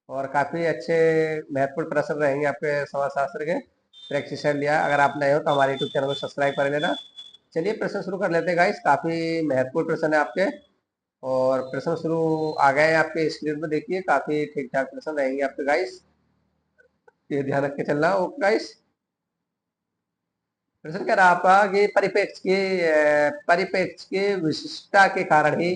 और काफ़ी अच्छे महत्वपूर्ण प्रश्न रहेंगे आपके समाजशास्त्र के। प्रैक्टिस लिया, अगर आप नए हो तो हमारे यूट्यूब चैनल को सब्सक्राइब कर लेना। चलिए प्रश्न शुरू कर लेते हैं गाइस, काफ़ी महत्वपूर्ण प्रश्न है आपके। और प्रश्न शुरू आ गए हैं आपके स्क्रीन पर, देखिए काफ़ी ठीक ठाक प्रश्न रहेंगे आपके गाइस, ये ध्यान रख के चलना हो गाइस। प्रश्न कह रहा आपका कि परिप्रेक्ष्य की विशिष्टता के कारण ही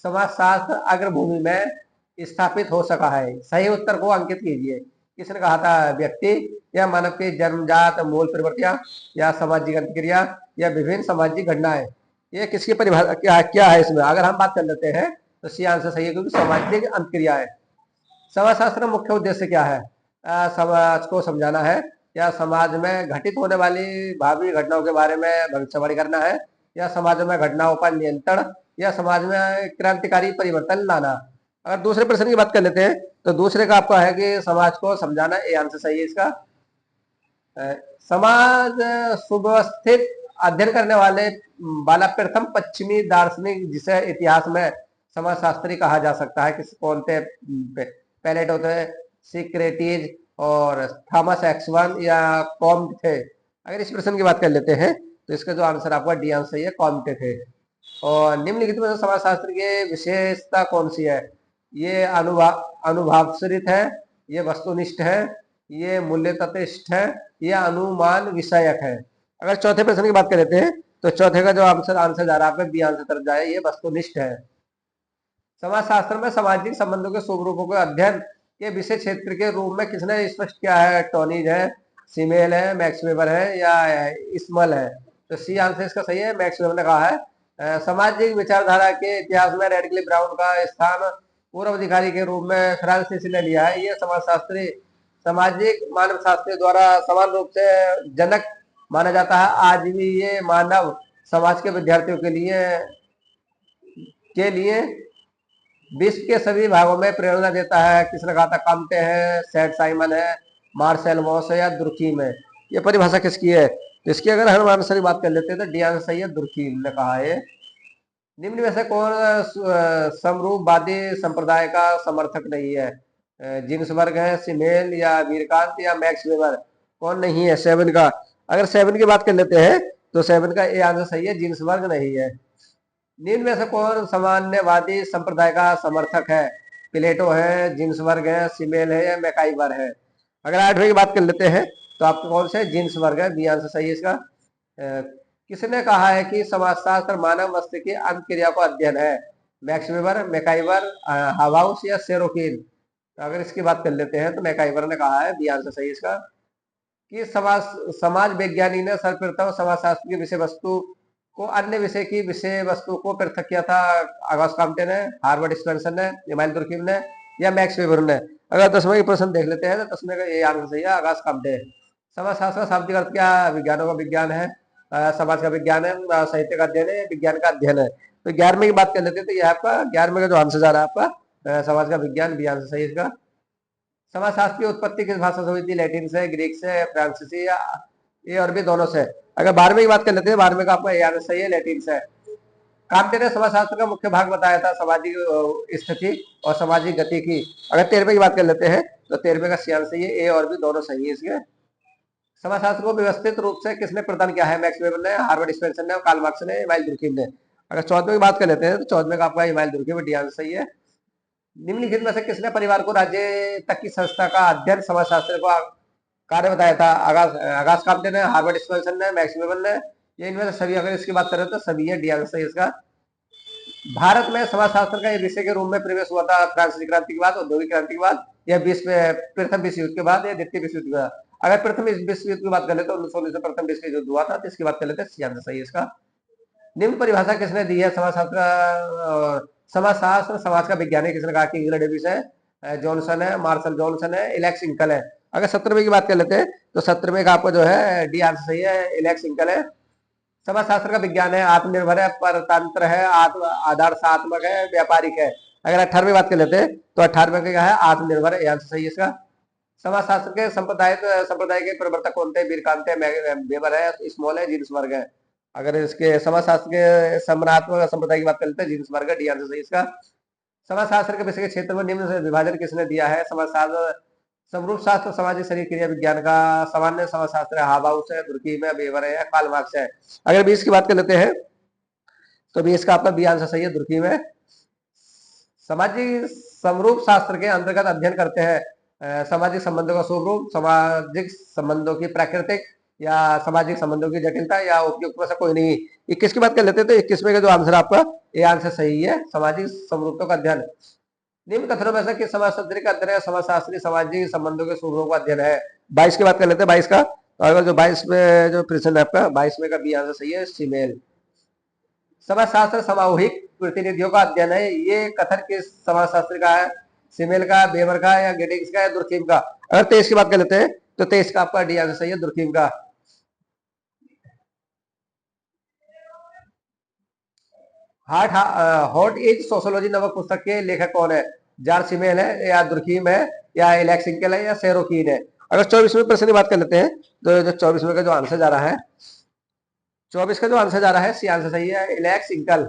समाजशास्त्र अग्रभूमि में स्थापित हो सका है। सही उत्तर को अंकित कीजिए। किसने कहा था? व्यक्ति या मानव की जन्मजात मूल प्रवृत्तियां या सामाजिक अंतक्रिया या विभिन्न सामाजिक घटनाएं। ये किसकी परिभाषा क्या क्या है इसमें? अगर हम बात कर लेते हैं तो सी आंसर सही है, क्योंकि सामाजिक अंतक्रिया है। समाजशास्त्र का मुख्य उद्देश्य क्या है? समाज को समझाना है, या समाज में घटित होने वाली भावी घटनाओं के बारे में भविष्यवाणी करना है, या समाज में घटनाओं पर नियंत्रण, या समाज में क्रांतिकारी परिवर्तन लाना। अगर दूसरे प्रश्न की बात कर लेते हैं तो दूसरे का आपका है कि समाज को समझाना, ये आंसर सही है इसका। समाज सुव्यवस्थित अध्ययन करने वाला प्रथम पश्चिमी दार्शनिक जिसे इतिहास में समाजशास्त्री कहा जा सकता है, किस कौन थे? पैलेट होते हैं, सिक्रेटिज और थॉमस एक्सवन या कॉम्ट थे। अगर इस प्रश्न की बात कर लेते हैं तो इसका जो आंसर आपका डी आंसर सही है, कॉम्ट थे। और निम्नलिखित में समाजशास्त्र की विशेषता कौन सी है? ये अनुभावश्रित है, ये वस्तुनिष्ठ है, ये मूल्य तत्वनिष्ठ है, ये अनुमान विषयक है। अगर चौथे प्रश्न की बात कर लेते हैं तो चौथे का जो आंसर जा रहा है आपका बी आंसर तरफ जाए, ये वस्तुनिष्ठ है। समाजशास्त्र में सामाजिक संबंधों के स्वरूपों के अध्ययन के विषय क्षेत्र के रूप में किसने स्पष्ट किया है? टोनीज है, सीमेल है, मैक्स वेबर है, या इस्मल है? तो सी आंसर इसका सही है, मैक्स वेबर ने कहा है। सामाजिक विचारधारा के इतिहास में रेडक्लिफ ब्राउन का स्थान पूर्व अधिकारी के रूप में फ्रांसिस ने लिया है। ये समाजशास्त्री सामाजिक मानव शास्त्री द्वारा समान रूप से जनक माना जाता है। आज भी ये मानव समाज के विद्यार्थियों के लिए विश्व के सभी भागों में प्रेरणा देता है। किसने कहा था? काम्टे है, सेठ साइमन है, मार्शल मॉस है, या दुर्कीम है? ये परिभाषा किसकी है? तो इसकी अगर हम आंसर की बात कर लेते हैं तो डी आंसर सही है, दुर्कीम ने कहा है। निम्न में से कौन समरूपवादी संप्रदाय का समर्थक नहीं है? जिन्सबर्ग है, सिमेल या वीरकांत या मैक्स वेबर? कौन नहीं है सेवन का? अगर सेवन की बात कर लेते हैं तो सेवन का ए आंसर सही है, जिन्सबर्ग नहीं है। निम्न में से कौन सामान्यवादी संप्रदाय का समर्थक है? प्लेटो है, जिन्सबर्ग है, सिमेल है, या मैकाइवर है? अगर आठवें की बात कर लेते हैं तो आपको कौन से? जिन्सबर्ग है, बी आंसर सही है इसका। किसने कहा है कि समाजशास्त्र मानव मस्तिष्क की अंत क्रिया को अध्ययन है? मैक्स वेबर, मैकाइवर, हाउस या सेरोकिन? तो अगर इसकी बात कर लेते हैं तो मैकाइवर ने कहा है, बी आंसर सही है इसका। कि समाज विज्ञानी ने सर्वप्रथम समाजशास्त्र की विषय वस्तु को अन्य विषय की विषय वस्तु को पृथक किया था? अगस्त काम्टे ने, हार्वर्ड स्पेंसर ने, इमाइल दुर्कीम ने, या मैक्स वेबर ने? अगर 10वें के प्रश्न देख लेते हैं तो 10वें का ये आंसर सही है, अगस्त काम्टे। समाजशास्त्र का शाब्दिक अर्थ क्या? विज्ञानों का विज्ञान है, समाज का विज्ञान है, साहित्य का अध्ययन है, विज्ञान का अध्ययन है। तो 11वें की बात कर लेते हैं तो ये आपका 11वें का जो आंसर जा रहा है आपका समाज का विज्ञान, बी आंसर सही है इसका। समाजशास्त्र की उत्पत्ति किस भाषा से हुई थी? लैटिन से, ग्रीक से, फ्रांसीसी, या ये और भी दोनों से? अगर 12वें की बात कर लेते हैं, 12वें का आपका आंसर सही है, लैटिन से। कांटे ने समाजशास्त्र का मुख्य भाग बताया था सामाजिक स्थिति और सामाजिक गति की। अगर 13वें की बात कर लेते हैं तो 13वें का सी आंसर सही है, ए और भी दोनों सही है इसके। समाजशास्त्र को व्यवस्थित रूप से किसने प्रदान किया है? मैक्स वेबर ने, हार्वर्ड स्पेंसर ने, कार्ल मार्क्स ने, इमाइल दुर्कीम ने? अगर 14वें की बात कर लेते हैं तो 14वें का आपका इमाइल दुर्कीम, डी आंसर सही है। निम्नलिखित में से किसने परिवार को राज्य तक की संस्था का अध्ययन समाजशास्त्र को कार्य बताया था? आगाज काम्टे ने, हार्वर्ड स्पेंसर ने, मैक्स वेबर ने? ये इनमें से सभी, अगर इसकी बात करें तो सभी है, डी आंसर सही इसका। भारत में समाजशास्त्र का विषय के रूप में प्रवेश हुआ था फ्रांसीसी क्रांति के बाद, औद्योगिक क्रांति के बाद, या प्रथम विश्व युद्ध के बाद, या द्वितीय विश्व युद्ध के बाद? अगर प्रथम विश्व युद्ध की बात कर लेते हैं, 1919 से प्रथम विश्व युद्ध हुआ था, तो इसकी बात कर लेते हैं, सी आंसर सही है इसका। निम्न परिभाषा किसने दी है समाजशास्त्र समाज का वैज्ञानिक? किसने कहा? कि इंग्लैंड डेविस है, जॉनसन है, मार्शल जॉनसन है, इलेक्स इंकल है? अगर 17वें की बात कर लेते हैं तो 17वें का आपको जो है डी आंसर सही है, इलेक्स इंकल है। समाजशास्त्र का विज्ञान है, आत्मनिर्भर है, परतंत्र है, आदर्शात्मक है, व्यापारिक है? अगर 18वीं बात कर लेते हैं तो 18वें का क्या है? आत्मनिर्भर है, आंसर सही है इसका। समाजशास्त्र के संप्रदाय के प्रवर्तक कौन थे? वीरकांत है, वेबर है, स्मॉल है, जिन्सबर्ग है? अगर इसके समाजशास्त्र के समरात्मक संप्रदाय की बात कर लेते हैं, जिन्सबर्ग है, डी आंसर सही इसका। समाजशास्त्र के विषय के क्षेत्र में निम्न से विभाजन किसने दिया है? समाजशास्त्र समरूप शास्त्र सामाजिक शरीर क्रिया विज्ञान का, सामान्य समाजशास्त्र हाबाउस है, दुर्कीम है, वेबर है, कार्ल मार्क्स है। अगर 20 की बात कर लेते हैं तो 20 का आपका बी आंसर सही है, दुर्कीम है। सामाजिक समरूप शास्त्र के अंतर्गत अध्ययन करते हैं सामाजिक संबंधों का स्वरूप, सामाजिक संबंधों की प्राकृतिक या सामाजिक संबंधों की जटिलता या उपयुक्त में से कोई नहीं। 21 की बात कर लेते हैं तो 21 का जो आंसर आपका ये आंसर सही है, सामाजिक समरूपता का अध्ययन। निम्न कथनों में से किस समाजशास्त्री का अध्ययन है? समाजशास्त्री सामाजिक संबंधों के स्वरूपों का अध्ययन है। 22 की बात कर लेते हैं, 22 का तो अगर जो 22 में जो प्रश्न है आपका 22 में का बी आंसर सही है, सीमेल। समाजशास्त्र सामूहिक प्रतिनिधियों का अध्ययन है, ये कथन किस समाजशास्त्री का है? सीमेल का, वेबर का या गेटिंग्स का या दुर्कीम का? अगर 23 की बात कर लेते हैं तो 23 का आपका डी आंसर सही है, दुर्कीम का। हॉट इज सोशोलॉजी नामक पुस्तक के लेखक कौन है? जॉन सीमेल है या दुर्कीम है या एलेक्स इंकेल है या सेरोकीन है? अगर 24वें प्रश्न की बात कर लेते हैं तो जो 24वें का जो आंसर जा रहा है, 24 का जो आंसर जा रहा है सी आंसर सही है, एलेक्स इंकल।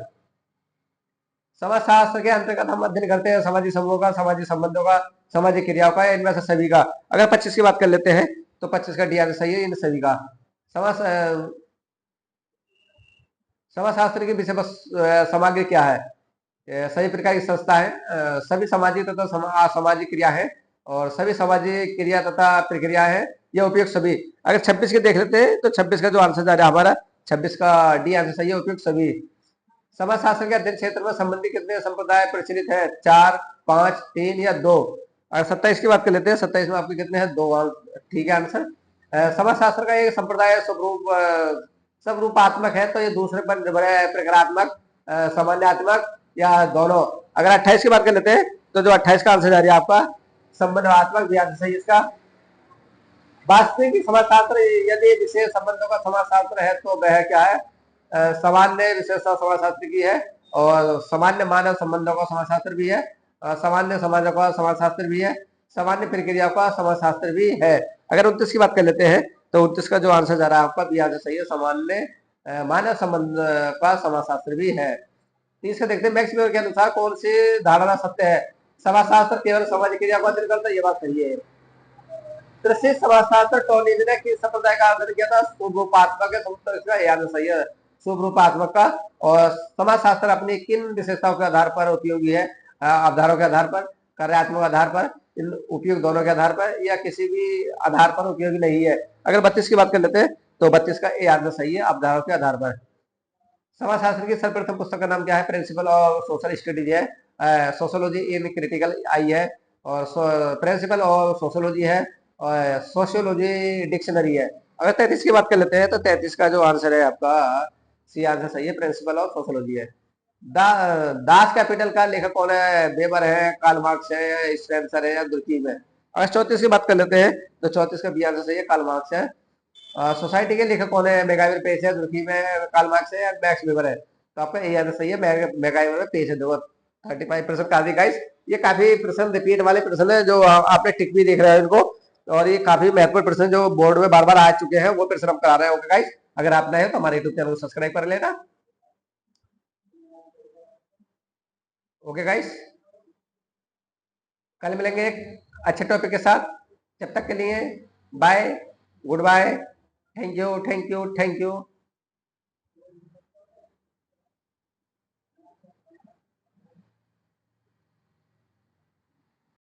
समाजशास्त्र के अंतर्गत हम अध्ययन करते हैं सामाजिक समूहों का, सामाजिक संबंधों का, सामाजिक क्रियाओं का, इनमें से सभी का। अगर 25 की बात कर लेते हैं तो 25 का डी आंसर सही है, इन सभी का। समाज समाजशास्त्र के विषय पर सामग्री क्या है? सभी प्रकार की संस्था है, सभी सामाजिक तथा असामाजिक क्रिया है और सभी सामाजिक क्रिया तथा प्रक्रिया है, यह उपयुक्त सभी। अगर 26 के देख लेते हैं तो 26 का जो आंसर जा रहा है हमारा 26 का डी आंसर सही है, उपयुक्त सभी। समाजशास्त्र के अध्ययन क्षेत्र में संबंधी कितने संप्रदाय प्रचलित है? 4, 5, 3 या 2? अगर 27 की बात कर लेते हैं, 27 में आपके कितने हैं? 2। ठीक है आंसर। समाजशास्त्र का एक संप्रदाय स्वरूपात्मक है, तो ये दूसरे पर निर्भर है, प्रकारात्मक, सामान्यात्मक या दोनों? अगर 28 की बात कर लेते हैं तो जो 28 का आंसर जा रहा है आपका संबंधात्मक, भी आंसर सही इसका। वास्तविक समाजशास्त्र यदि विशेष संबंधों का समाजशास्त्र है तो वह क्या है? सामान्य विशेषता समाजशास्त्र की है और सामान्य मानव संबंधों का समाजशास्त्र भी है, सामान्य समाजों का समाजशास्त्र भी है, सामान्य प्रक्रिया का समाजशास्त्र भी है। अगर 29 की बात कर लेते हैं तो 29 का जो आंसर जा रहा है आपका बी आंसर सही है, सामान्य मानव संबंध का समाजशास्त्र भी है। 30 का देखते हैं, मैक्स वेबर के अनुसार कौन सी धारणा सत्य है? समाजशास्त्र केवल सामाजिक क्रिया को अध्ययन करता है, ये बात सही है। कृषि समाजशास्त्र टोनीज ने किस संप्रदाय का अध्ययन किया था? स्वरूपात्मक है, इसका याद सही है, स्वरूपात्मक का। और समाजशास्त्र अपनी किन विशेषताओं के आधार पर उपयोगी है? अवधारों के आधार पर, कार्यात्मक आधार पर, उपयोग दोनों के आधार पर या किसी भी आधार पर उपयोगी नहीं है? अगर 32 की बात कर लेते हैं तो 32 का ए आंसर सही है, अवधारों के आधार पर। समाजशास्त्र की सर्वप्रथम पुस्तक का नाम क्या है? प्रिंसिपल ऑफ सोशल स्टडीज है, सोशोलॉजी इन क्रिटिकल आई है, और प्रिंसिपल ऑफ सोशोलॉजी है, और सोशियोलॉजी डिक्शनरी है। अगर 33 की बात कर लेते हैं तो 33 का जो आंसर है आपका सी आंसर सही है, प्रिंसिपल ऑफ सोशोलॉजी है। दास कैपिटल का लेखक कौन है? वेबर है, कार्ल मार्क्स है, स्पेंसर है या दुर्कीम है? अगर 34 की बात कर लेते हैं तो 34 का बी आंसर सही है, कार्ल मार्क्स है। सोसाइटी के लेखक कौन है? मैगाइवर पेज है, दुर्कीम है, कार्ल मार्क्स है या मैक्स वेबर है? तो आपका ये आंसर सही है, मैगाइवर पेज है। देखो 35% काफी गाइस, ये काफी प्रश्न रिपीट वाले प्रश्न है, जो आपने टिक भी देख रहे हैं इनको, और ये काफी महत्वपूर्ण प्रश्न जो बोर्ड में बार बार आ चुके हैं, वो प्रश्न हम करा रहे हैं। ओके गाइस, अगर आप नए हो तो हमारे यूट्यूब चैनल को सब्सक्राइब कर लेना। ओके गाइस, कल मिलेंगे एक अच्छे टॉपिक के साथ, जब तक के लिए bye, good bye, thank you, thank you, thank you.